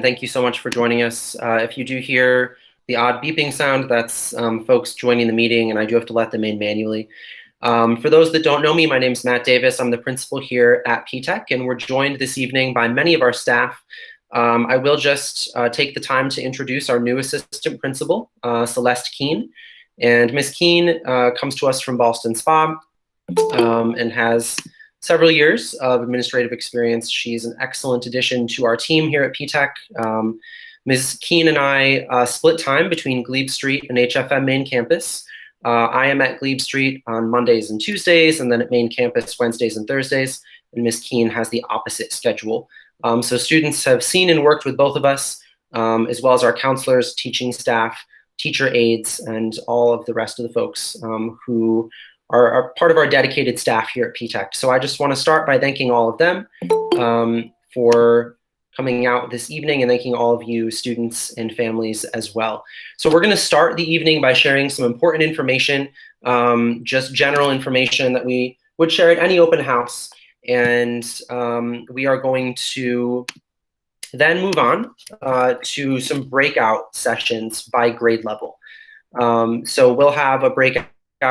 thank you so much for joining us. If you do hear the odd beeping sound, that's folks joining the meeting, and I do have to let them in manually. For those that don't know me, my name is Matt Davis. I'm the principal here at PTECH, and we're joined this evening by many of our staff. I will just take the time to introduce our new assistant principal, Celeste Keene. And Ms. Keene comes to us from Ballston Spa and has several years of administrative experience. She's an excellent addition to our team here at PTECH. Ms. Keene and I split time between Glebe Street and HFM main campus. I am at Glebe Street on Mondays and Tuesdays, and then at main campus Wednesdays and Thursdays, and Ms. Keene has the opposite schedule. So students have seen and worked with both of us, as well as our counselors, teaching staff, teacher aides, and all of the rest of the folks who are part of our dedicated staff here at PTECH. So I just want to start by thanking all of them for coming out this evening, and thanking all of you students and families as well. So we're going to start the evening by sharing some important information, just general information that we would share at any open house. And we are going to then move on to some breakout sessions by grade level. So we'll have a breakout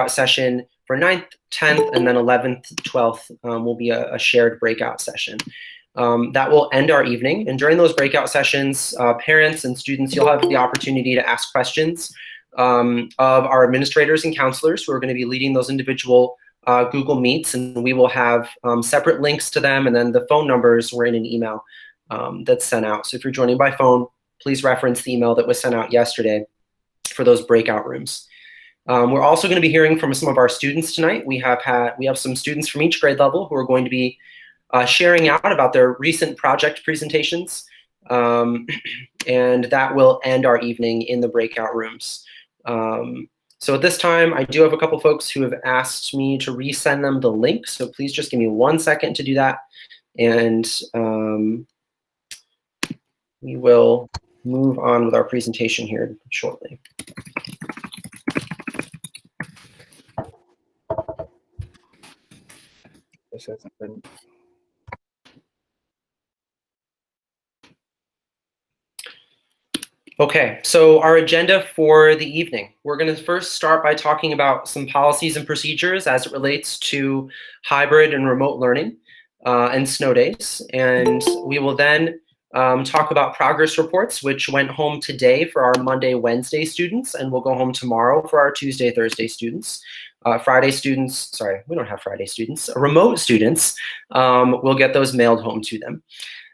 session for 9th, 10th, and then 11th, 12th will be a shared breakout session. That will end our evening. And during those breakout sessions, parents and students, you'll have the opportunity to ask questions of our administrators and counselors who are going to be leading those individual Google Meets, and we will have separate links to them, and then the phone numbers were in an email that's sent out. So if you're joining by phone, please reference the email that was sent out yesterday for those breakout rooms. We're also going to be hearing from some of our students tonight. We have some students from each grade level who are going to be sharing out about their recent project presentations, and that will end our evening in the breakout rooms. So at this time, I do have a couple folks who have asked me to resend them the link, so please just give me 1 second to do that, and we will move on with our presentation here shortly. This hasn't been... Okay, so our agenda for the evening. We're going to first start by talking about some policies and procedures as it relates to hybrid and remote learning and snow days. And we will then talk about progress reports, which went home today for our Monday, Wednesday students, and will go home tomorrow for our Tuesday, Thursday students. Friday students, sorry, we don't have Friday students. Remote students will get those mailed home to them.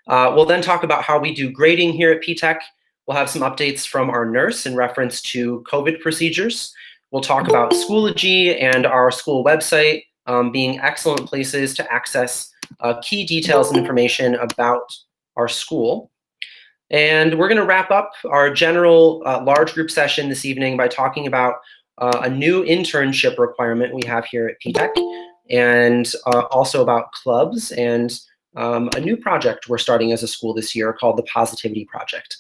We'll then talk about how we do grading here at PTECH. We'll have some updates from our nurse in reference to COVID procedures. We'll talk about Schoology and our school website being excellent places to access key details and information about our school. And we're going to wrap up our general large group session this evening by talking about a new internship requirement we have here at PTECH, and also about clubs and a new project we're starting as a school this year called the Positivity Project.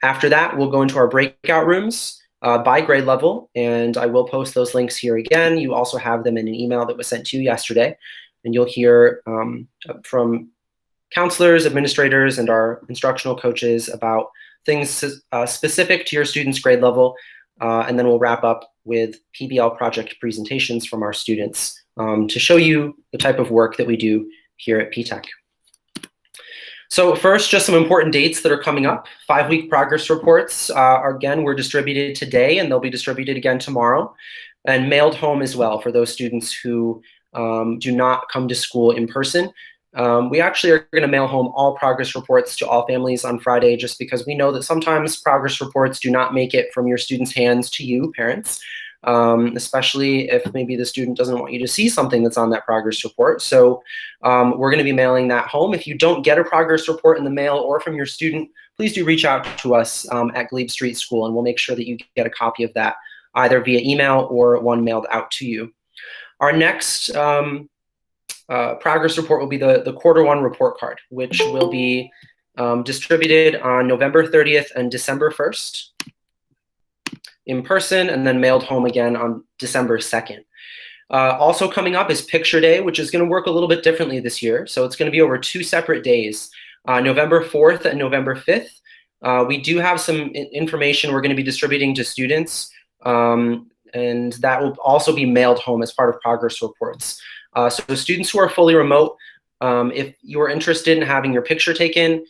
After that, we'll go into our breakout rooms by grade level, and I will post those links here again. You also have them in an email that was sent to you yesterday, and you'll hear from counselors, administrators, and our instructional coaches about things specific to your students' grade level, and then we'll wrap up with PBL project presentations from our students to show you the type of work that we do here at PTECH. So first, just some important dates that are coming up. 5-week progress reports, again, were distributed today, and they'll be distributed again tomorrow, and mailed home as well for those students who do not come to school in person. We actually are going to mail home all progress reports to all families on Friday, just because we know that sometimes progress reports do not make it from your students' hands to you, parents, especially if maybe the student doesn't want you to see something that's on that progress report. So we're going to be mailing that home. If you don't get a progress report in the mail or from your student, please do reach out to us at Glebe Street School, and we'll make sure that you get a copy of that either via email or one mailed out to you. Our next progress report will be the quarter 1 report card, which will be distributed on November 30th and December 1st. In person, and then mailed home again on December 2nd. Also coming up is Picture Day, which is going to work a little bit differently this year. So it's going to be over 2 separate days. November 4th and November 5th. We do have some information we're going to be distributing to students, and that will also be mailed home as part of progress reports. So students who are fully remote, if you're interested in having your picture taken,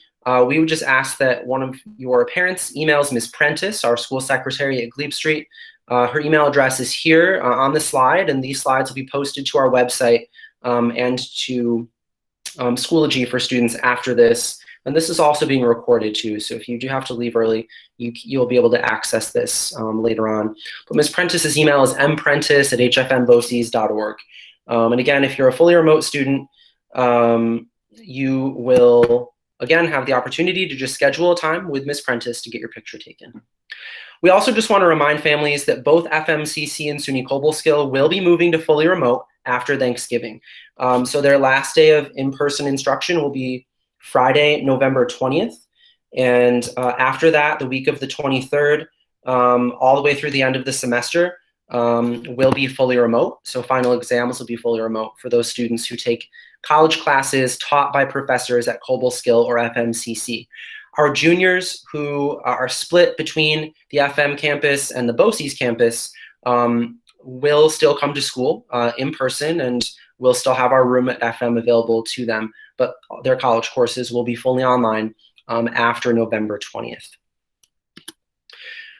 we would just ask that one of your parents emails Ms. Prentice, our school secretary at Glebe Street. Her email address is here on the slide, and these slides will be posted to our website and to Schoology for students after this. And this is also being recorded too, so if you do have to leave early, you'll be able to access this later on. But Ms. Prentice's email is mprentice@hfmboces.org. And again, if you're a fully remote student, you will, again, have the opportunity to just schedule a time with Ms. Prentice to get your picture taken. We also just want to remind families that both FMCC and SUNY Cobleskill will be moving to fully remote after Thanksgiving. So their last day of in-person instruction will be Friday, November 20th. And after that, the week of the 23rd, all the way through the end of the semester, will be fully remote. So final exams will be fully remote for those students who take college classes taught by professors at Cobleskill or FMCC. Our juniors who are split between the FM campus and the BOCES campus will still come to school in person, and we'll still have our room at FM available to them, but their college courses will be fully online after November 20th.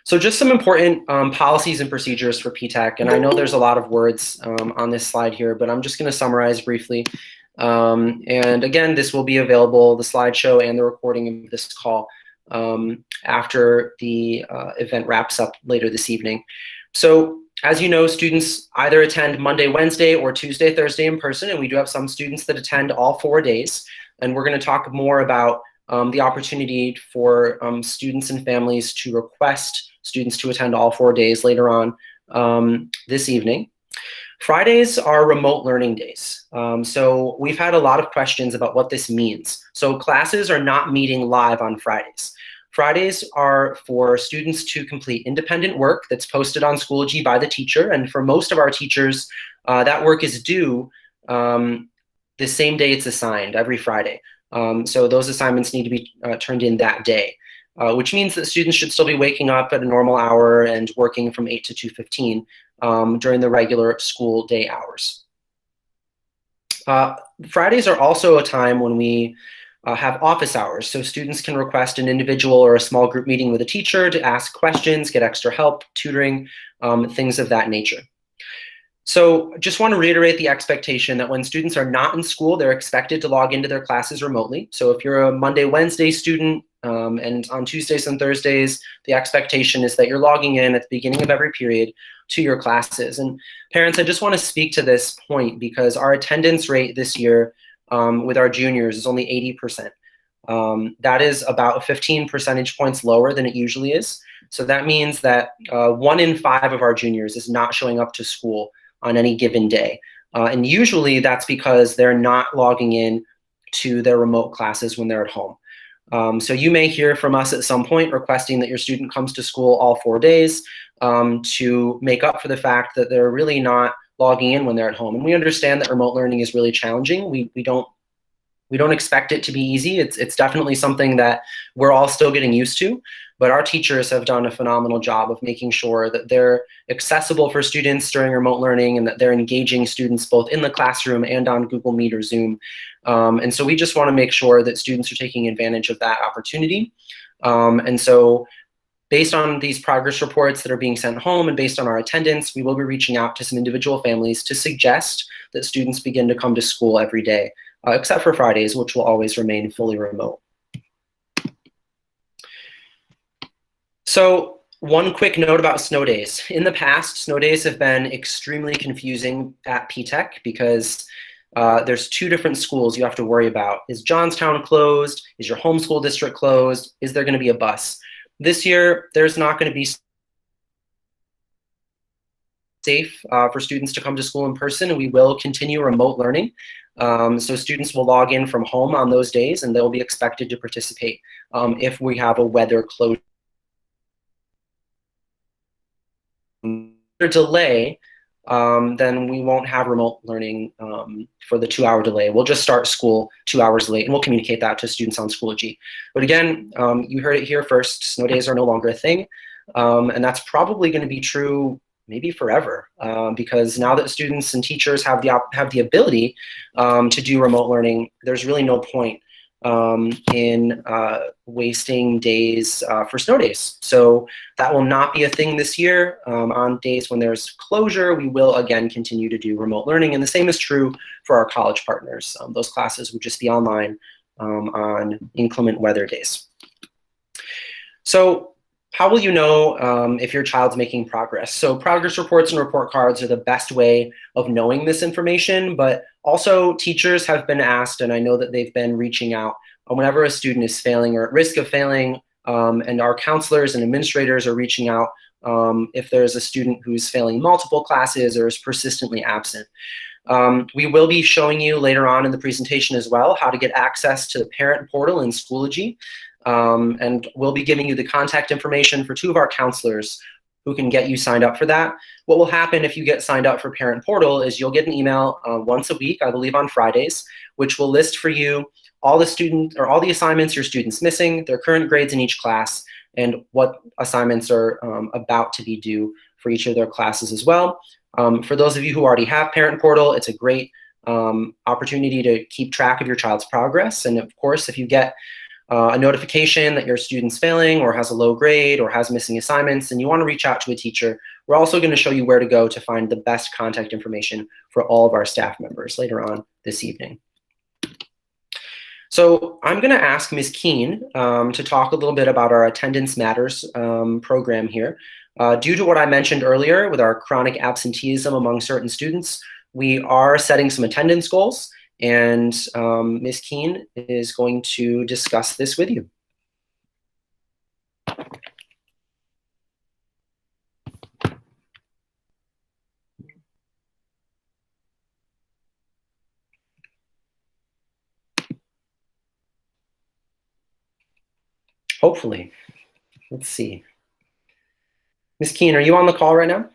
So just some important policies and procedures for PTECH, and I know there's a lot of words on this slide here, but I'm just going to summarize briefly. And again, this will be available, the slideshow and the recording of this call, after the event wraps up later this evening. So as you know, students either attend Monday, Wednesday, or Tuesday, Thursday in person, and we do have some students that attend all 4 days. And we're going to talk more about the opportunity for students and families to request students to attend all 4 days later on this evening. Fridays are remote learning days. So we've had a lot of questions about what this means. So classes are not meeting live on Fridays. Fridays are for students to complete independent work that's posted on Schoology by the teacher. And for most of our teachers, that work is due the same day it's assigned, every Friday. So those assignments need to be turned in that day, which means that students should still be waking up at a normal hour and working from 8 to 2:15 during the regular school day hours. Fridays are also a time when we have office hours, so students can request an individual or a small group meeting with a teacher to ask questions, get extra help, tutoring, things of that nature. So just want to reiterate the expectation that when students are not in school, they're expected to log into their classes remotely. So if you're a Monday, Wednesday student, and on Tuesdays and Thursdays, the expectation is that you're logging in at the beginning of every period to your classes. And parents, I just want to speak to this point because our attendance rate this year with our juniors is only 80%. That is about 15 percentage points lower than it usually is. So that means that 1 in 5 of our juniors is not showing up to school on any given day. And usually that's because they're not logging in to their remote classes when they're at home. So you may hear from us at some point requesting that your student comes to school all 4 days to make up for the fact that they're really not logging in when they're at home. And we understand that remote learning is really challenging. We don't expect it to be easy. It's definitely something that we're all still getting used to, but our teachers have done a phenomenal job of making sure that they're accessible for students during remote learning and that they're engaging students both in the classroom and on Google Meet or Zoom. And so we just want to make sure that students are taking advantage of that opportunity. And so based on these progress reports that are being sent home and based on our attendance, we will be reaching out to some individual families to suggest that students begin to come to school every day, except for Fridays, which will always remain fully remote. So one quick note about snow days. In the past, snow days have been extremely confusing at PTECH because there's 2 different schools you have to worry about. Is Johnstown closed? Is your homeschool district closed? Is there going to be a bus? This year, there's not going to be safe for students to come to school in person, and we will continue remote learning. So students will log in from home on those days, and they'll be expected to participate if we have a weather closure delay then we won't have remote learning for the 2-hour delay. We'll just start school 2 hours late, and we'll communicate that to students on Schoology. But again, you heard it here first, snow days are no longer a thing, and that's probably going to be true maybe forever, because now that students and teachers have the ability to do remote learning, there's really no point in wasting days for snow days. So that will not be a thing this year. On days when there's closure, we will again continue to do remote learning, and the same is true for our college partners. Those classes would just be online on inclement weather days. So how will you know if your child's making progress? So progress reports and report cards are the best way of knowing this information, but also teachers have been asked, and I know that they've been reaching out whenever a student is failing or at risk of failing, and our counselors and administrators are reaching out if there's a student who's failing multiple classes or is persistently absent. We will be showing you later on in the presentation as well how to get access to the parent portal in Schoology. And we'll be giving you the contact information for 2 of our counselors who can get you signed up for that. What will happen if you get signed up for Parent Portal is you'll get an email once a week, I believe on Fridays, which will list for you all the assignments your student's missing, their current grades in each class, and what assignments are about to be due for each of their classes as well. For those of you who already have Parent Portal, it's a great opportunity to keep track of your child's progress. And of course, if you get a notification that your student's failing or has a low grade or has missing assignments and you want to reach out to a teacher, we're also going to show you where to go to find the best contact information for all of our staff members later on this evening. So I'm going to ask Ms. Keene to talk a little bit about our Attendance Matters program here. Due to what I mentioned earlier with our chronic absenteeism among certain students, we are setting some attendance goals. And Ms. Keene is going to discuss this with you. Hopefully. Let's see. Ms. Keene, are you on the call right now?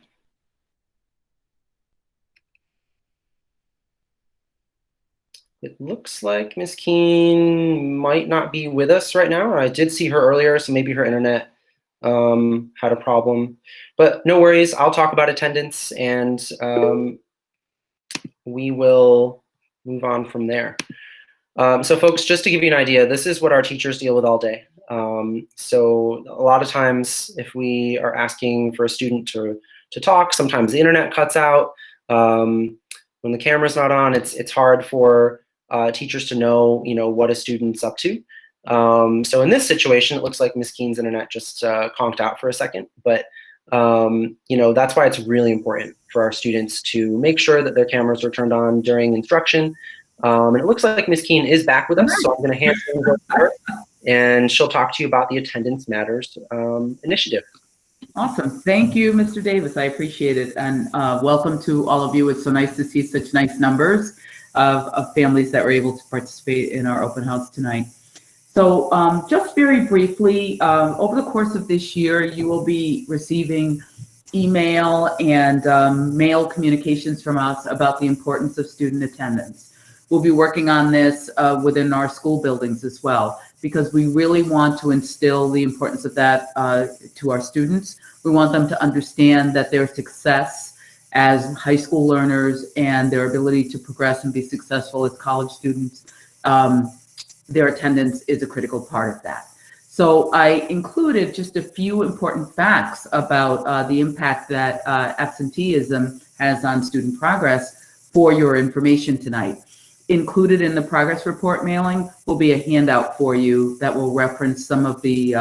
It looks like Ms. Keene might not be with us right now. I did see her earlier, so maybe her internet had a problem. But no worries, I'll talk about attendance and we will move on from there. So folks, just to give you an idea, this is what our teachers deal with all day. So a lot of times if we are asking for a student to talk, sometimes the internet cuts out. When the camera's not on, it's hard for teachers to know, what a student's up to. So in this situation, it looks like Ms. Keene's internet just conked out for a second, but that's why it's really important for our students to make sure that their cameras are turned on during instruction. And it looks like Ms. Keene is back with us, so I'm going to hand things over to her, and she'll talk to you about the Attendance Matters initiative. Awesome. Thank you, Mr. Davis. I appreciate it. And welcome to all of you. It's so nice to see such nice numbers of families that were able to participate in our open house tonight. So just very briefly, over the course of this year, you will be receiving email and mail communications from us about the importance of student attendance. We'll be working on this within our school buildings as well, because we really want to instill the importance of that to our students. We want them to understand that their success as high school learners and their ability to progress and be successful as college students, their attendance is a critical part of that. So I included just a few important facts about the impact that absenteeism has on student progress for your information tonight. Included in the progress report mailing will be a handout for you that will reference some of the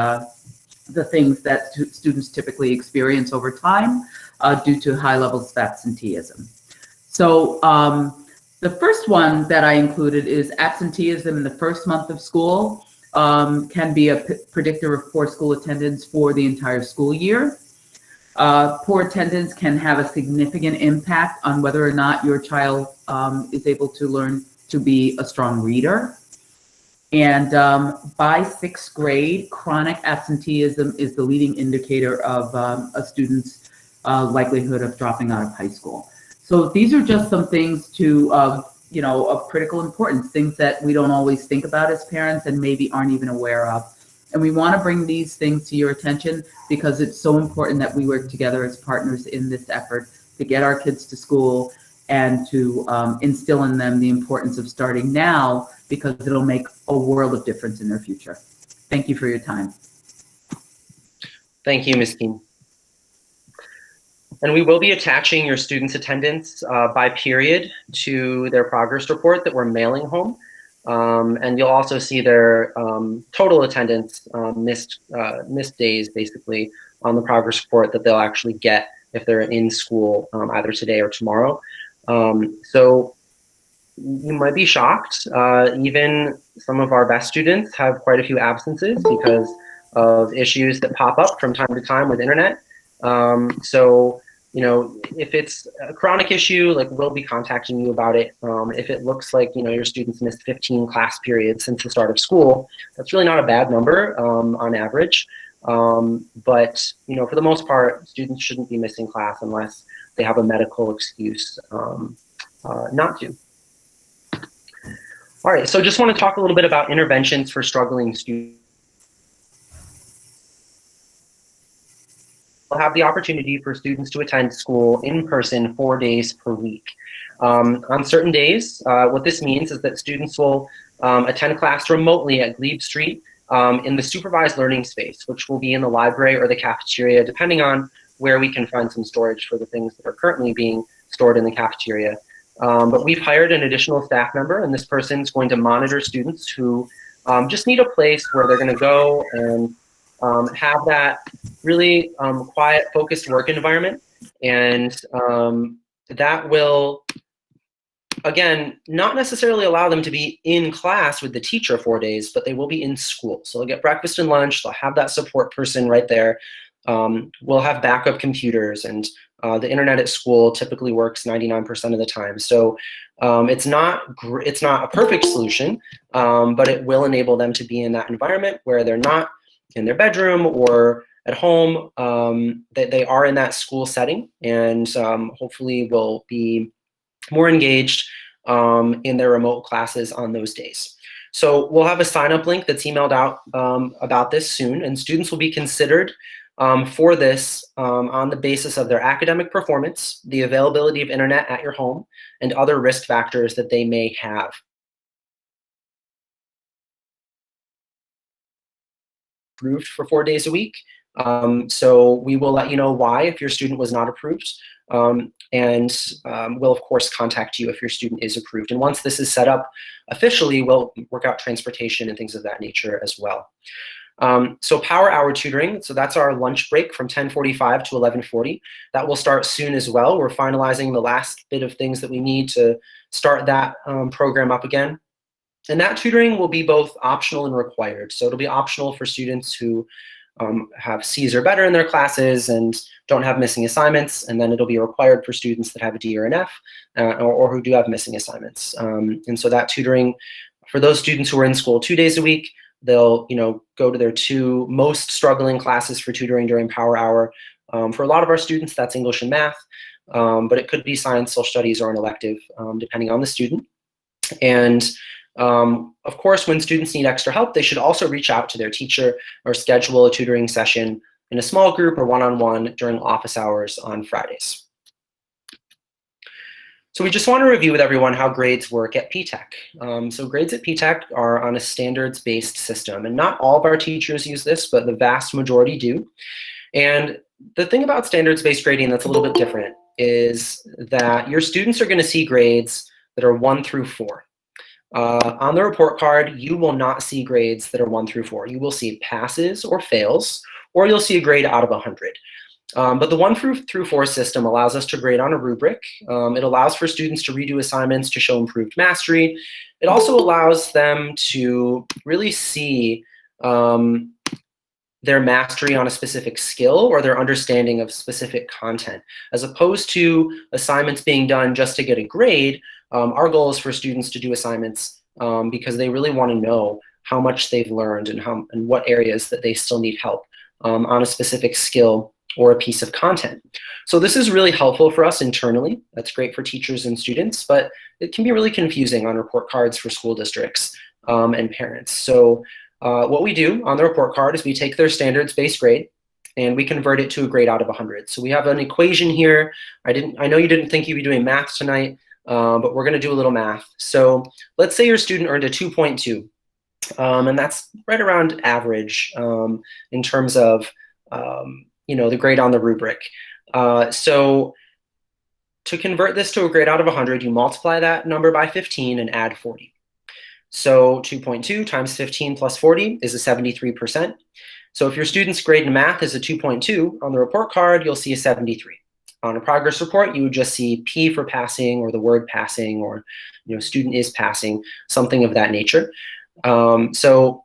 things that students typically experience over time due to high levels of absenteeism. So the first one that I included is absenteeism in the first month of school can be a predictor of poor school attendance for the entire school year. Poor attendance can have a significant impact on whether or not your child is able to learn to be a strong reader. And by sixth grade, chronic absenteeism is the leading indicator of a student's likelihood of dropping out of high school. So these are just some things to, of critical importance, things that we don't always think about as parents and maybe aren't even aware of. And we want to bring these things to your attention because it's so important that we work together as partners in this effort to get our kids to school and to instill in them the importance of starting now, because it'll make a world of difference in their future. Thank you for your time. Thank you, Ms. Keene. And we will be attaching your students' attendance by period to their progress report that we're mailing home. And you'll also see their total attendance, missed days, basically, on the progress report that they'll actually get if they're in school either today or tomorrow. So you might be shocked. Even some of our best students have quite a few absences because of issues that pop up from time to time with internet. So, if it's a chronic issue, like, we'll be contacting you about it. If it looks like, your students missed 15 class periods since the start of school, that's really not a bad number on average. But, for the most part, students shouldn't be missing class unless they have a medical excuse not to. All right, so just want to talk a little bit about interventions for struggling students. We'll have the opportunity for students to attend school in person 4 days per week. On certain days, what this means is that students will attend class remotely at Glebe Street in the supervised learning space, which will be in the library or the cafeteria, depending on where we can find some storage for the things that are currently being stored in the cafeteria. But we've hired an additional staff member, and this person's going to monitor students who just need a place where they're going to go and have that really quiet, focused work environment. And that will, again, not necessarily allow them to be in class with the teacher 4 days, but they will be in school. So they'll get breakfast and lunch, they'll have that support person right there. We'll have backup computers, and the internet at school typically works 99% of the time. So it's not a perfect solution, but it will enable them to be in that environment where they're not in their bedroom or at home, that they are in that school setting, and hopefully will be more engaged in their remote classes on those days. So we'll have a sign-up link that's emailed out about this soon, and students will be considered for this on the basis of their academic performance, the availability of internet at your home, and other risk factors that they may have. Approved for 4 days a week. So we will let you know why if your student was not approved, and we'll of course contact you if your student is approved. And once this is set up officially, we'll work out transportation and things of that nature as well. So power hour tutoring, so that's our lunch break from 10:45 to 11:40. That will start soon as well. We're finalizing the last bit of things that we need to start that program up again. And that tutoring will be both optional and required. So it'll be optional for students who have C's or better in their classes and don't have missing assignments, and then it'll be required for students that have a D or an F or who do have missing assignments. And so that tutoring, for those students who are in school 2 days a week, they'll go to their 2 most struggling classes for tutoring during power hour. For a lot of our students, that's English and math, but it could be science, social studies, or an elective, depending on the student. And of course, when students need extra help, they should also reach out to their teacher or schedule a tutoring session in a small group or one-on-one during office hours on Fridays. So we just want to review with everyone how grades work at PTECH. So grades at PTECH are on a standards-based system, and not all of our teachers use this, but the vast majority do. And the thing about standards-based grading that's a little bit different is that your students are going to see grades that are 1 through 4. On the report card, you will not see grades that are 1 through 4. You will see passes or fails, or you'll see a grade out of 100. But the 1 through 4 system allows us to grade on a rubric. It allows for students to redo assignments to show improved mastery. It also allows them to really see their mastery on a specific skill or their understanding of specific content, as opposed to assignments being done just to get a grade. Our goal is for students to do assignments because they really want to know how much they've learned and what areas that they still need help on a specific skill or a piece of content. So this is really helpful for us internally. That's great for teachers and students, but it can be really confusing on report cards for school districts and parents. So what we do on the report card is we take their standards-based grade and we convert it to a grade out of 100. So we have an equation here. I know you didn't think you'd be doing math tonight, but we're gonna do a little math. So let's say your student earned a 2.2, and that's right around average in terms of the grade on the rubric. So to convert this to a grade out of 100, you multiply that number by 15 and add 40. So 2.2 times 15 plus 40 is a 73%. So if your student's grade in math is a 2.2, on the report card, you'll see a 73. On a progress report, you would just see P for passing, or the word passing, or student is passing, something of that nature. So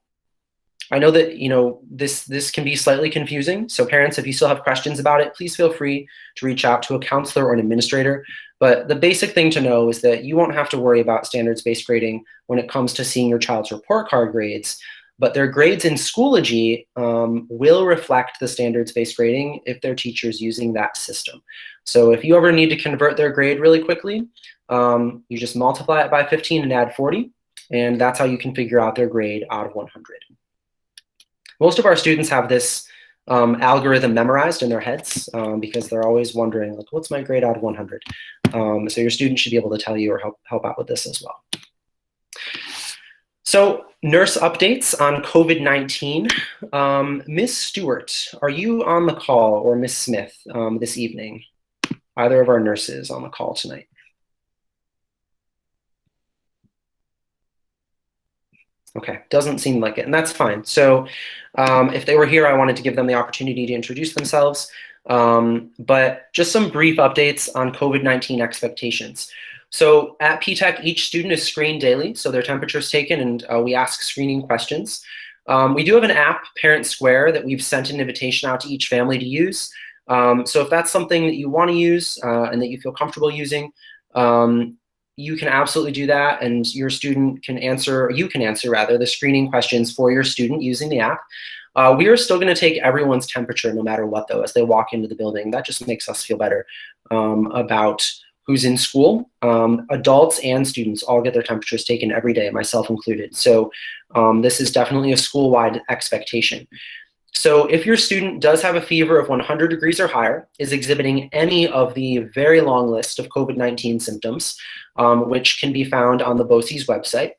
I know that this can be slightly confusing. So parents, if you still have questions about it, please feel free to reach out to a counselor or an administrator. But the basic thing to know is that you won't have to worry about standards-based grading when it comes to seeing your child's report card grades. But their grades in Schoology will reflect the standards-based grading if their teacher's using that system. So if you ever need to convert their grade really quickly, you just multiply it by 15 and add 40, and that's how you can figure out their grade out of 100. Most of our students have this algorithm memorized in their heads because they're always wondering, like, what's my grade out of 100? So your student should be able to tell you or help out with this as well. So nurse updates on COVID-19. Ms. Stewart, are you on the call, or Ms. Smith this evening? Either of our nurses on the call tonight? Okay, doesn't seem like it, and that's fine. So if they were here, I wanted to give them the opportunity to introduce themselves, but just some brief updates on COVID-19 expectations. So at PTECH, each student is screened daily, so their temperature is taken, and we ask screening questions. We do have an app, Parent Square, that we've sent an invitation out to each family to use. So if that's something that you want to use and that you feel comfortable using, you can absolutely do that, and your student can answer, or you can answer rather, the screening questions for your student using the app. We are still going to take everyone's temperature no matter what, though, as they walk into the building. That just makes us feel better about who's in school. Adults and students all get their temperatures taken every day, myself included. So this is definitely a school-wide expectation. So if your student does have a fever of 100 degrees or higher, is exhibiting any of the very long list of COVID-19 symptoms, which can be found on the BOCES website,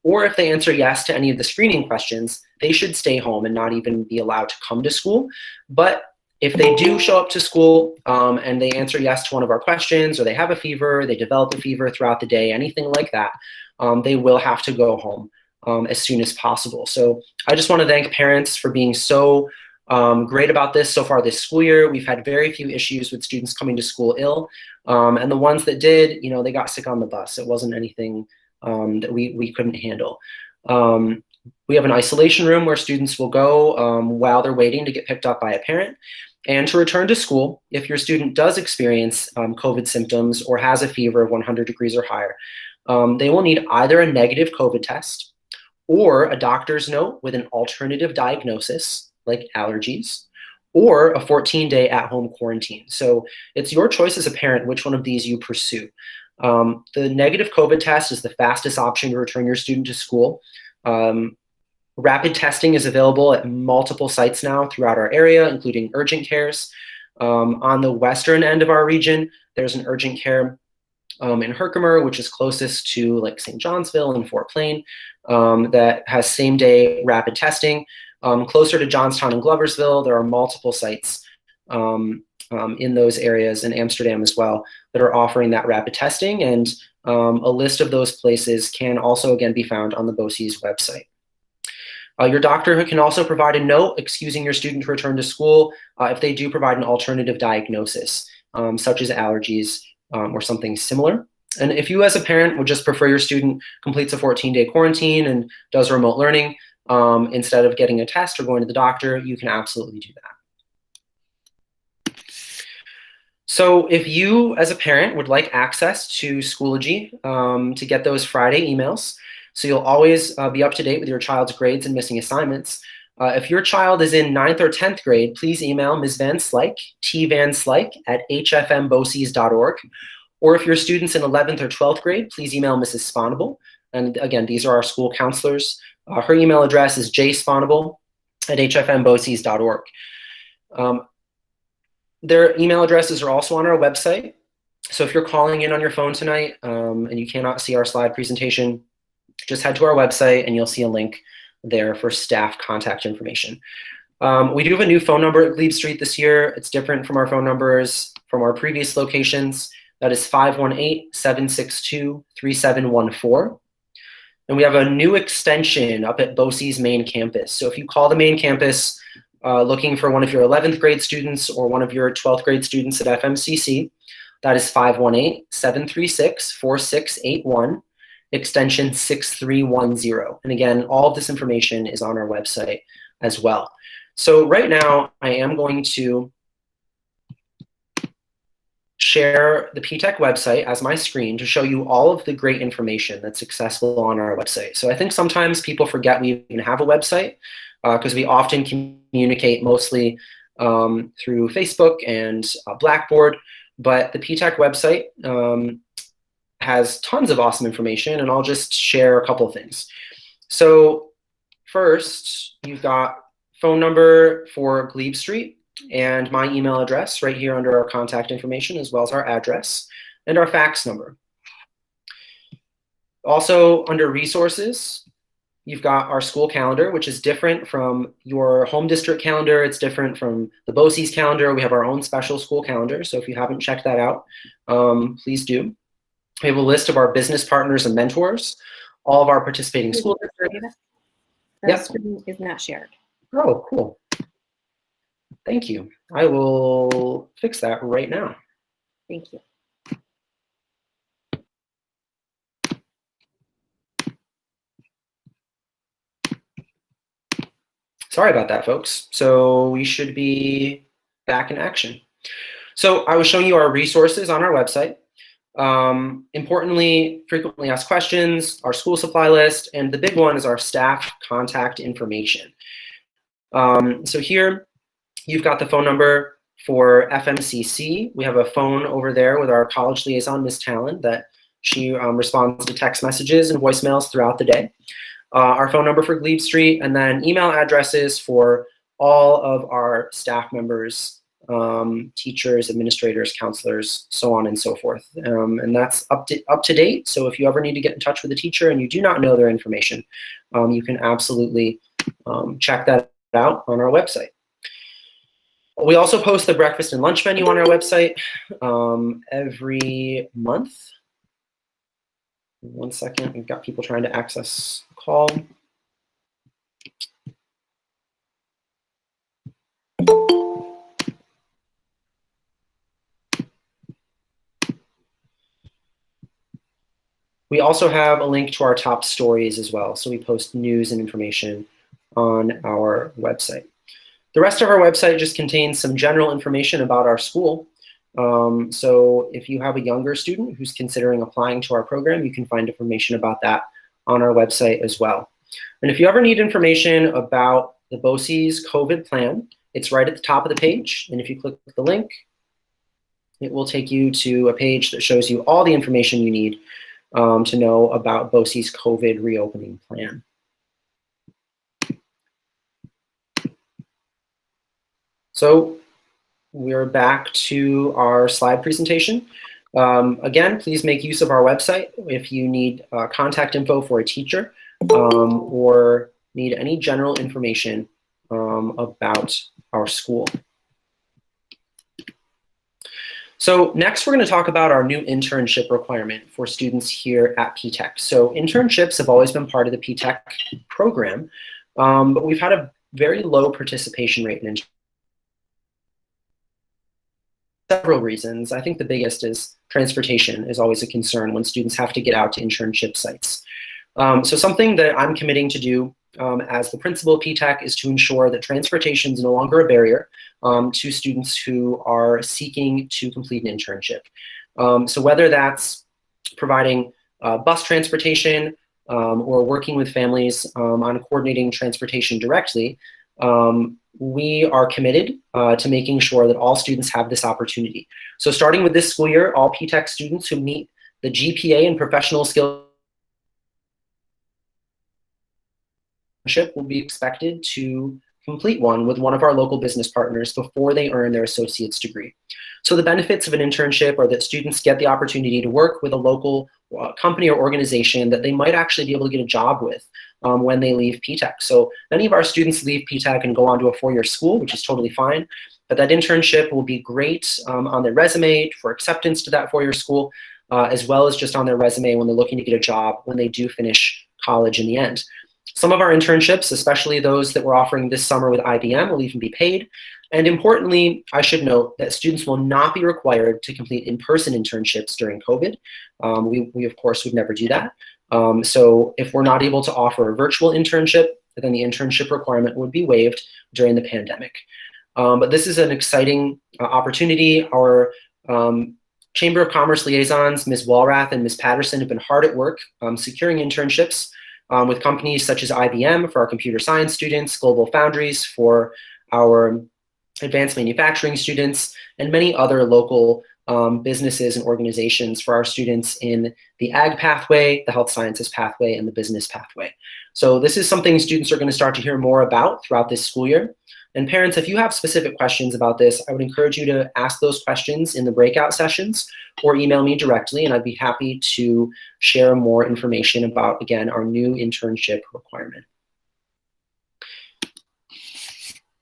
or if they answer yes to any of the screening questions, they should stay home and not even be allowed to come to school. But if they do show up to school and they answer yes to one of our questions, or they have a fever, they develop a fever throughout the day, anything like that, they will have to go home as soon as possible. So I just want to thank parents for being so great about this so far this school year. We've had very few issues with students coming to school ill, and the ones that did, they got sick on the bus. It wasn't anything that we couldn't handle. We have an isolation room where students will go while they're waiting to get picked up by a parent. And to return to school, if your student does experience COVID symptoms or has a fever of 100 degrees or higher, they will need either a negative COVID test or a doctor's note with an alternative diagnosis, like allergies, or a 14-day at-home quarantine. So it's your choice as a parent which one of these you pursue. The negative COVID test is the fastest option to return your student to school. Rapid testing is available at multiple sites now throughout our area, including urgent cares. On the western end of our region, there's an urgent care in Herkimer, which is closest to like St. Johnsville and Fort Plain, that has same-day rapid testing. Closer to Johnstown and Gloversville, there are multiple sites in those areas, in Amsterdam as well, that are offering that rapid testing, and a list of those places can also again be found on the BOCES website. Your doctor can also provide a note excusing your student to return to school if they do provide an alternative diagnosis, such as allergies or something similar. And if you as a parent would just prefer your student completes a 14-day quarantine and does remote learning instead of getting a test or going to the doctor, you can absolutely do that. So if you as a parent would like access to Schoology to get those Friday emails, so you'll always be up to date with your child's grades and missing assignments, If your child is in 9th or 10th grade, please email Ms. Van Slyke, tvanslyke@hfmboses.org. Or if your student's in 11th or 12th grade, please email Mrs. Sponable. And again, these are our school counselors. Her email address is jsponable@hfmboses.org. Their email addresses are also on our website. So if you're calling in on your phone tonight and you cannot see our slide presentation, just head to our website and you'll see a link there for staff contact information. We do have a new phone number at Glebe Street this year. It's different from our phone numbers from our previous locations. That is 518-762-3714. And we have a new extension up at BOCES main campus. So if you call the main campus looking for one of your 11th grade students or one of your 12th grade students at FMCC, that is 518-736-4681, extension 6310. And again, all of this information is on our website as well. So right now, I am going to share the PTECH website as my screen to show you all of the great information that's accessible on our website. So I think sometimes people forget we even have a website because we often communicate mostly through Facebook and Blackboard, but the PTECH website has tons of awesome information, and I'll just share a couple of things. So first, you've got phone number for Glebe Street, and my email address right here under our contact information, as well as our address and our fax number. Also under resources, you've got our school calendar, which is different from your home district calendar. It's different from the BOCES calendar. We have our own special school calendar. So if you haven't checked that out, please do. We have a list of our business partners and mentors, all of our participating school districts. Our screen is not shared. Oh, cool. Thank you. I will fix that right now. Thank you. Sorry about that, folks. So we should be back in action. So I was showing you our resources on our website. Importantly, frequently asked questions, our school supply list, and the big one is our staff contact information. So here, you've got the phone number for FMCC. We have a phone over there with our college liaison, Ms. Talon, that she responds to text messages and voicemails throughout the day. Our phone number for Glebe Street, and then email addresses for all of our staff members, teachers, administrators, counselors, so on and so forth. And that's up to date. So if you ever need to get in touch with a teacher and you do not know their information, you can absolutely check that out on our website. We also post the breakfast and lunch menu on our website every month. One second, we've got people trying to access the call. We also have a link to our top stories as well. So we post news and information on our website. The rest of our website just contains some general information about our school. So if you have a younger student who's considering applying to our program, you can find information about that on our website as well. And if you ever need information about the BOCES COVID plan, it's right at the top of the page. And if you click the link, it will take you to a page that shows you all the information you need to know about BOCES COVID reopening plan. So we're back to our slide presentation. Again, please make use of our website if you need contact info for a teacher or need any general information about our school. So next, we're going to talk about our new internship requirement for students here at PTECH. So internships have always been part of the PTECH program, but we've had a very low participation rate in internships. Several reasons. I think the biggest is transportation is always a concern when students have to get out to internship sites. So something that I'm committing to do as the principal of PTECH is to ensure that transportation is no longer a barrier to students who are seeking to complete an internship. So whether that's providing bus transportation or working with families on coordinating transportation directly, we are committed to making sure that all students have this opportunity. So starting with this school year, all PTECH students who meet the GPA and professional skill will be expected to complete one with one of our local business partners before they earn their associate's degree. So the benefits of an internship are that students get the opportunity to work with a local company or organization that they might actually be able to get a job with when they leave PTECH. So many of our students leave PTECH and go on to a four-year school, which is totally fine, but that internship will be great on their resume for acceptance to that four-year school, as well as just on their resume when they're looking to get a job when they do finish college in the end. Some of our internships, especially those that we're offering this summer with IBM, will even be paid. And importantly, I should note that students will not be required to complete in-person internships during COVID. We of course, would never do that. So if we're not able to offer a virtual internship, then the internship requirement would be waived during the pandemic. But this is an exciting opportunity. Our Chamber of Commerce liaisons, Ms. Walrath and Ms. Patterson, have been hard at work securing internships with companies such as IBM for our computer science students, Global Foundries for our advanced manufacturing students, and many other local businesses and organizations for our students in the ag pathway, the health sciences pathway, and the business pathway. So this is something students are going to start to hear more about throughout this school year. And parents, if you have specific questions about this, I would encourage you to ask those questions in the breakout sessions or email me directly, and I'd be happy to share more information about, again, our new internship requirement.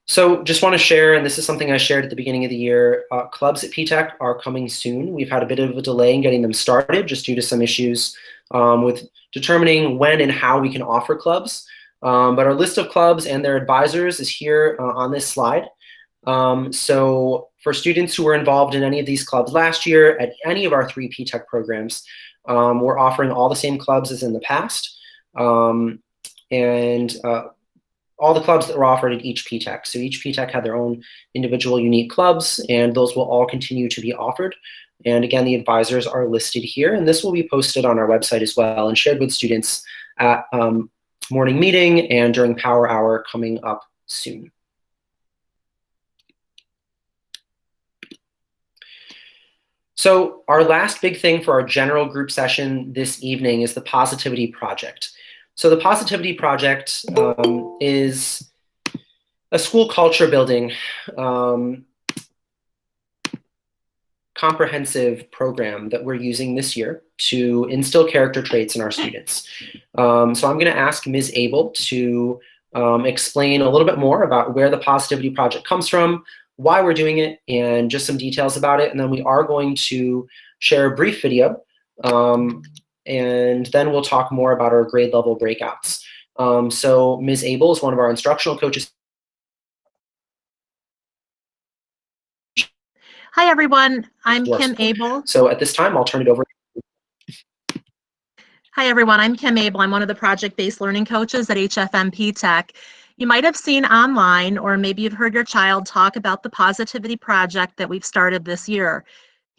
So just want to share, and this is something I shared at the beginning of the year, clubs at PTECH are coming soon. We've had a bit of a delay in getting them started just due to some issues with determining when and how we can offer clubs. But our list of clubs and their advisors is here on this slide. So for students who were involved in any of these clubs last year at any of our 3 PTECH programs, we're offering all the same clubs as in the past. All the clubs that were offered at each PTECH. So each PTECH had their own individual unique clubs, and those will all continue to be offered. And again, the advisors are listed here, and this will be posted on our website as well and shared with students at morning meeting and during power hour coming up soon. So our last big thing for our general group session this evening is the Positivity Project. So the Positivity Project is a school culture building comprehensive program that we're using this year to instill character traits in our students. So I'm going to ask Ms. Abel to explain a little bit more about where the Positivity Project comes from, why we're doing it, and just some details about it. And then we are going to share a brief video, and then we'll talk more about our grade level breakouts. So Ms. Abel is one of our instructional coaches. Hi, everyone. I'm Kim Abel. So at this time, I'll turn it over. Hi, everyone. I'm Kim Abel. I'm one of the project-based learning coaches at HFM PTECH. You might have seen online, or maybe you've heard your child talk about the Positivity Project that we've started this year.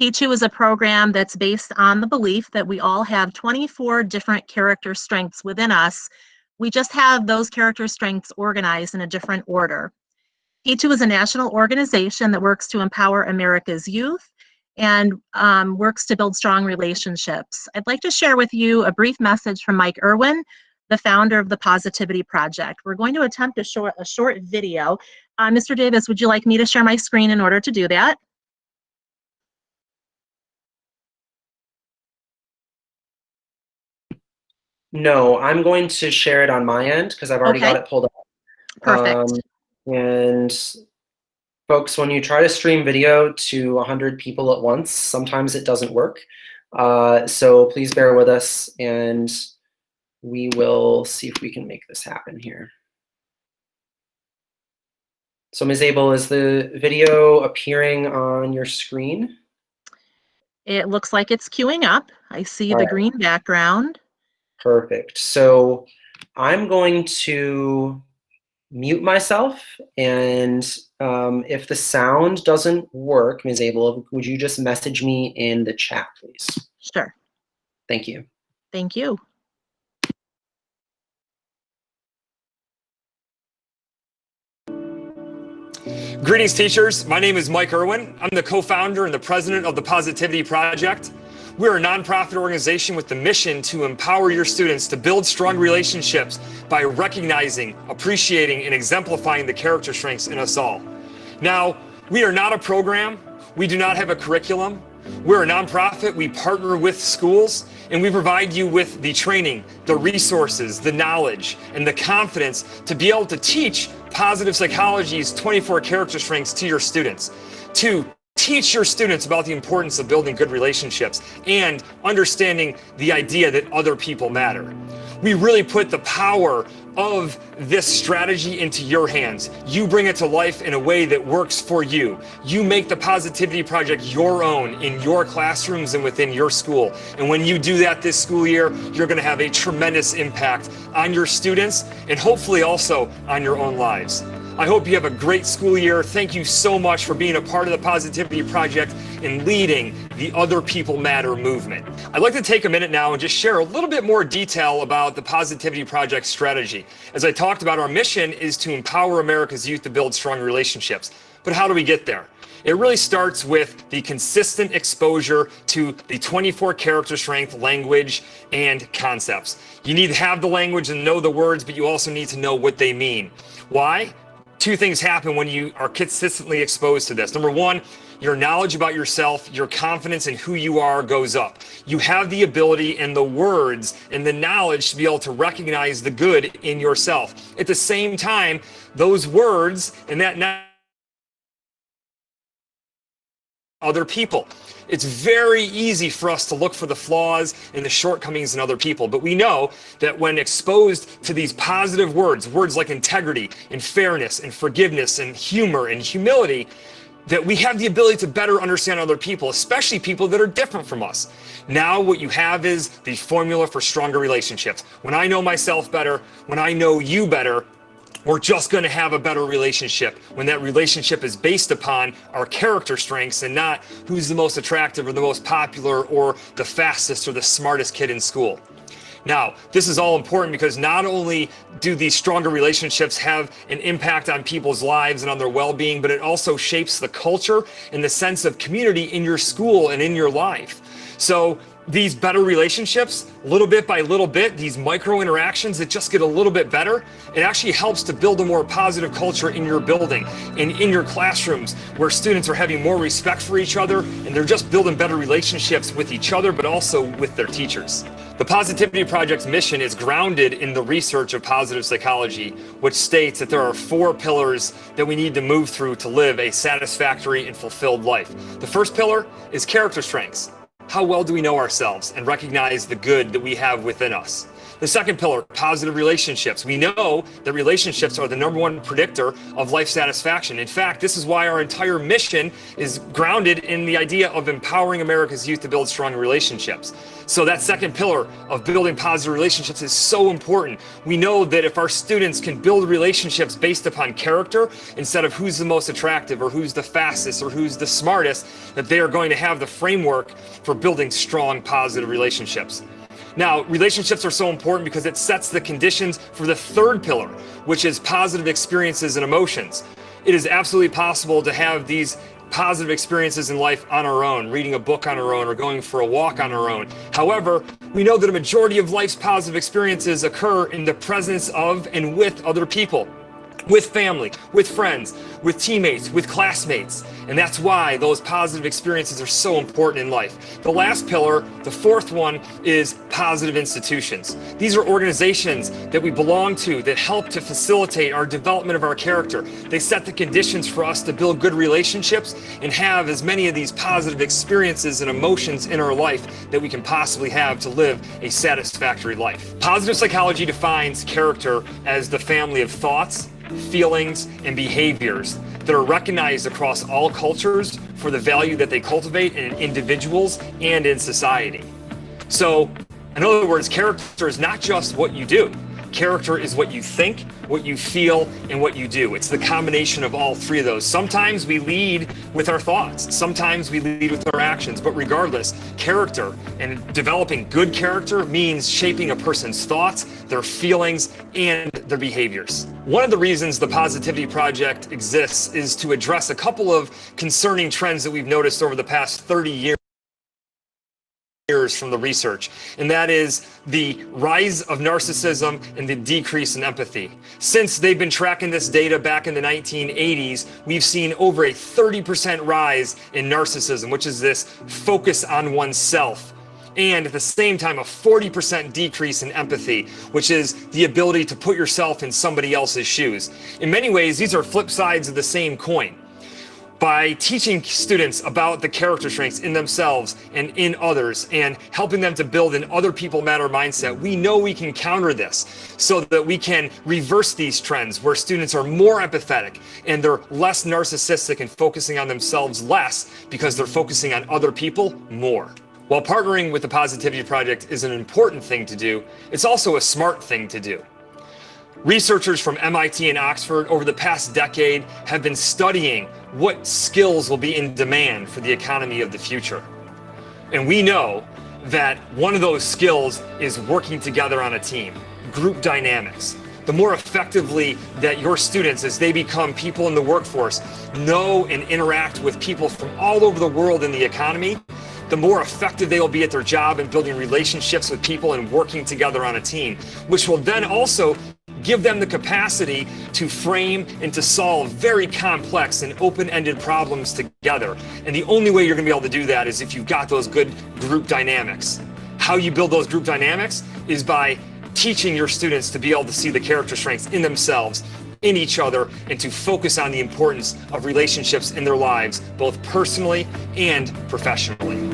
P2 is a program that's based on the belief that we all have 24 different character strengths within us. We just have those character strengths organized in a different order. P2 is a national organization that works to empower America's youth and works to build strong relationships. I'd like to share with you a brief message from Mike Irwin, the founder of the Positivity Project. We're going to attempt a short video. Mr. Davis, would you like me to share my screen in order to do that? No, I'm going to share it on my end because I've already got it pulled up. Perfect. And folks, when you try to stream video to 100 people at once, sometimes it doesn't work. So please bear with us, and we will see if we can make this happen here. So Ms. Abel, is the video appearing on your screen? It looks like it's queuing up. I see the green background. Perfect. So I'm going to mute myself, and if the sound doesn't work, Ms. Abel, would you just message me in the chat, please? Sure. Thank you. Thank you. Greetings, teachers. My name is Mike Irwin. I'm the co-founder and the president of the Positivity Project. We're a nonprofit organization with the mission to empower your students to build strong relationships by recognizing, appreciating, and exemplifying the character strengths in us all. Now, we are not a program. We do not have a curriculum. We're a nonprofit. We partner with schools, and we provide you with the training, the resources, the knowledge, and the confidence to be able to teach positive psychology's 24 character strengths to your students, to teach your students about the importance of building good relationships and understanding the idea that other people matter. We really put the power of this strategy into your hands. You bring it to life in a way that works for you. You make the Positivity Project your own in your classrooms and within your school. And when you do that this school year, you're going to have a tremendous impact on your students and hopefully also on your own lives. I hope you have a great school year. Thank you so much for being a part of the Positivity Project and leading the Other People Matter movement. I'd like to take a minute now and just share a little bit more detail about the Positivity Project strategy. As I talked about, our mission is to empower America's youth to build strong relationships. But how do we get there? It really starts with the consistent exposure to the 24 character strength language and concepts. You need to have the language and know the words, but you also need to know what they mean. Why? Two things happen when you are consistently exposed to this. Number one, your knowledge about yourself, your confidence in who you are goes up. You have the ability and the words and the knowledge to be able to recognize the good in yourself. At the same time, those words and that knowledge other people. It's very easy for us to look for the flaws and the shortcomings in other people, but we know that when exposed to these positive words, words like integrity and fairness and forgiveness and humor and humility, that we have the ability to better understand other people, especially people that are different from us. Now what you have is the formula for stronger relationships. When I know myself better, when I know you better, we're just going to have a better relationship when that relationship is based upon our character strengths and not who's the most attractive or the most popular or the fastest or the smartest kid in school. Now, this is all important because not only do these stronger relationships have an impact on people's lives and on their well-being, but it also shapes the culture and the sense of community in your school and in your life. So these better relationships, little bit by little bit, these micro interactions that just get a little bit better, it actually helps to build a more positive culture in your building and in your classrooms where students are having more respect for each other and they're just building better relationships with each other, but also with their teachers. The Positivity Project's mission is grounded in the research of positive psychology, which states that there are 4 pillars that we need to move through to live a satisfactory and fulfilled life. The first pillar is character strengths. How well do we know ourselves and recognize the good that we have within us? The second pillar, positive relationships. We know that relationships are the #1 predictor of life satisfaction. In fact, this is why our entire mission is grounded in the idea of empowering America's youth to build strong relationships. So that second pillar of building positive relationships is so important. We know that if our students can build relationships based upon character instead of who's the most attractive or who's the fastest or who's the smartest, that they are going to have the framework for building strong positive relationships. Now, relationships are so important because it sets the conditions for the third pillar, which is positive experiences and emotions. It is absolutely possible to have these positive experiences in life on our own, reading a book on our own, or going for a walk on our own. However, we know that a majority of life's positive experiences occur in the presence of and with other people. With family, with friends, with teammates, with classmates. And that's why those positive experiences are so important in life. The last pillar, the fourth one, is positive institutions. These are organizations that we belong to that help to facilitate our development of our character. They set the conditions for us to build good relationships and have as many of these positive experiences and emotions in our life that we can possibly have to live a satisfactory life. Positive psychology defines character as the family of thoughts, feelings, and behaviors that are recognized across all cultures for the value that they cultivate in individuals and in society. So, in other words, character is not just what you do, Character is what you think, what you feel, and what you do. It's the combination of all three of those. Sometimes we lead with our thoughts. Sometimes we lead with our actions. But regardless, character and developing good character means shaping a person's thoughts, their feelings, and their behaviors. One of the reasons the Positivity Project exists is to address a couple of concerning trends that we've noticed over the past 30 years from the research, and that is the rise of narcissism and the decrease in empathy. Since they've been tracking this data back in the 1980s, we've seen over a 30% rise in narcissism, which is this focus on oneself, and at the same time a 40% decrease in empathy, which is the ability to put yourself in somebody else's shoes. In many ways, these are flip sides of the same coin. By teaching students about the character strengths in themselves and in others and helping them to build an other people matter mindset, we know we can counter this so that we can reverse these trends where students are more empathetic and they're less narcissistic and focusing on themselves less because they're focusing on other people more. While partnering with the Positivity Project is an important thing to do, it's also a smart thing to do. Researchers from MIT and Oxford over the past decade have been studying what skills will be in demand for the economy of the future. And we know that one of those skills is working together on a team, group dynamics. The more effectively that your students, as they become people in the workforce, know and interact with people from all over the world in the economy, the more effective they will be at their job and building relationships with people and working together on a team, which will then also give them the capacity to frame and to solve very complex and open-ended problems together. And the only way you're going to be able to do that is if you've got those good group dynamics. How you build those group dynamics is by teaching your students to be able to see the character strengths in themselves, in each other, and to focus on the importance of relationships in their lives, both personally and professionally.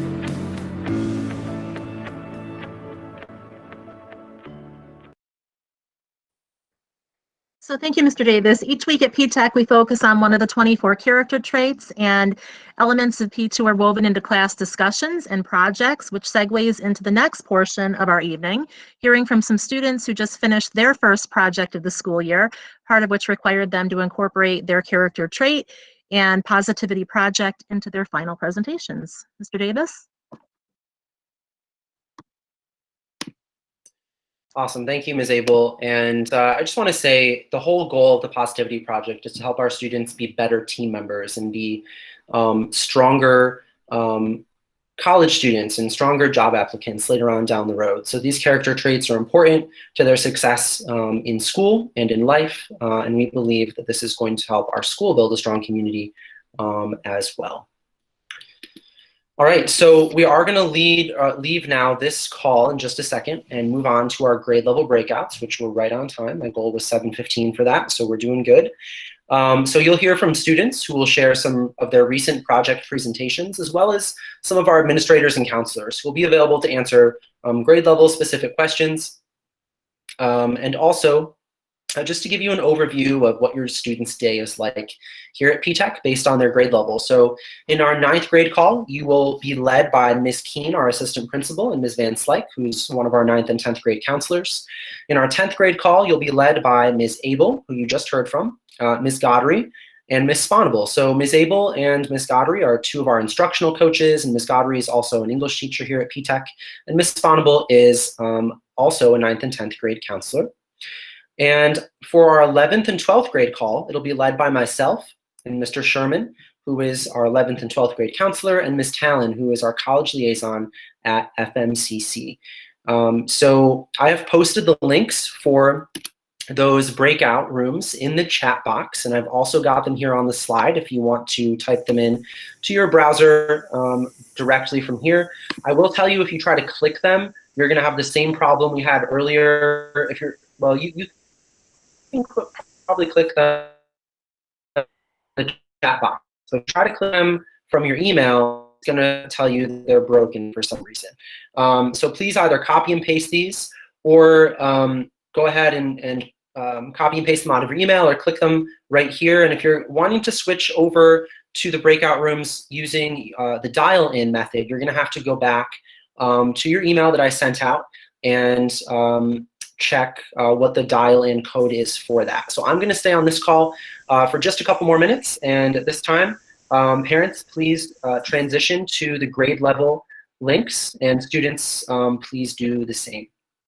So thank you, Mr. Davis. Each week at PTECH, we focus on one of the 24 character traits, and elements of P2 are woven into class discussions and projects, which segues into the next portion of our evening, hearing from some students who just finished their first project of the school year, part of which required them to incorporate their character trait and positivity project into their final presentations. Mr. Davis? Awesome. Thank you, Ms. Abel. And I just want to say the whole goal of the Positivity Project is to help our students be better team members and be stronger college students and stronger job applicants later on down the road. So these character traits are important to their success in school and in life. And we believe that this is going to help our school build a strong community as well. All right, so we are going to leave now this call in just a second and move on to our grade level breakouts, which were right on time. My goal was 7:15 for that, so we're doing good. So you'll hear from students who will share some of their recent project presentations, as well as some of our administrators and counselors who will be available to answer grade level specific questions. And also, just to give you an overview of what your student's day is like here at PTECH based on their grade level. So in our 9th grade call, you will be led by Ms. Keene, our assistant principal, and Ms. Van Slyke, who's one of our 9th and 10th grade counselors. In our 10th grade call, you'll be led by Ms. Abel, who you just heard from, Ms. Goddery, and Ms. Sponable. So Ms. Abel and Ms. Goddery are two of our instructional coaches, and Ms. Goddery is also an English teacher here at PTECH, and Ms. Sponable is also a 9th and 10th grade counselor. And for our 11th and 12th grade call, it'll be led by myself and Mr. Sherman, who is our 11th and 12th grade counselor, and Ms. Talon, who is our college liaison at FMCC. So I have posted the links for those breakout rooms in the chat box, and I've also got them here on the slide if you want to type them in to your browser directly from here. I will tell you, if you try to click them, you're going to have the same problem we had earlier. If you're, well, you can probably click the chat box. So try to click them from your email. It's going to tell you they're broken for some reason. So please either copy and paste these, or go ahead and copy and paste them out of your email, or click them right here. And if you're wanting to switch over to the breakout rooms using the dial-in method, you're going to have to go back to your email that I sent out and check what the dial-in code is for that. So I'm going to stay on this call for just a couple more minutes, and at this time, parents, please transition to the grade level links, and students, please do the same.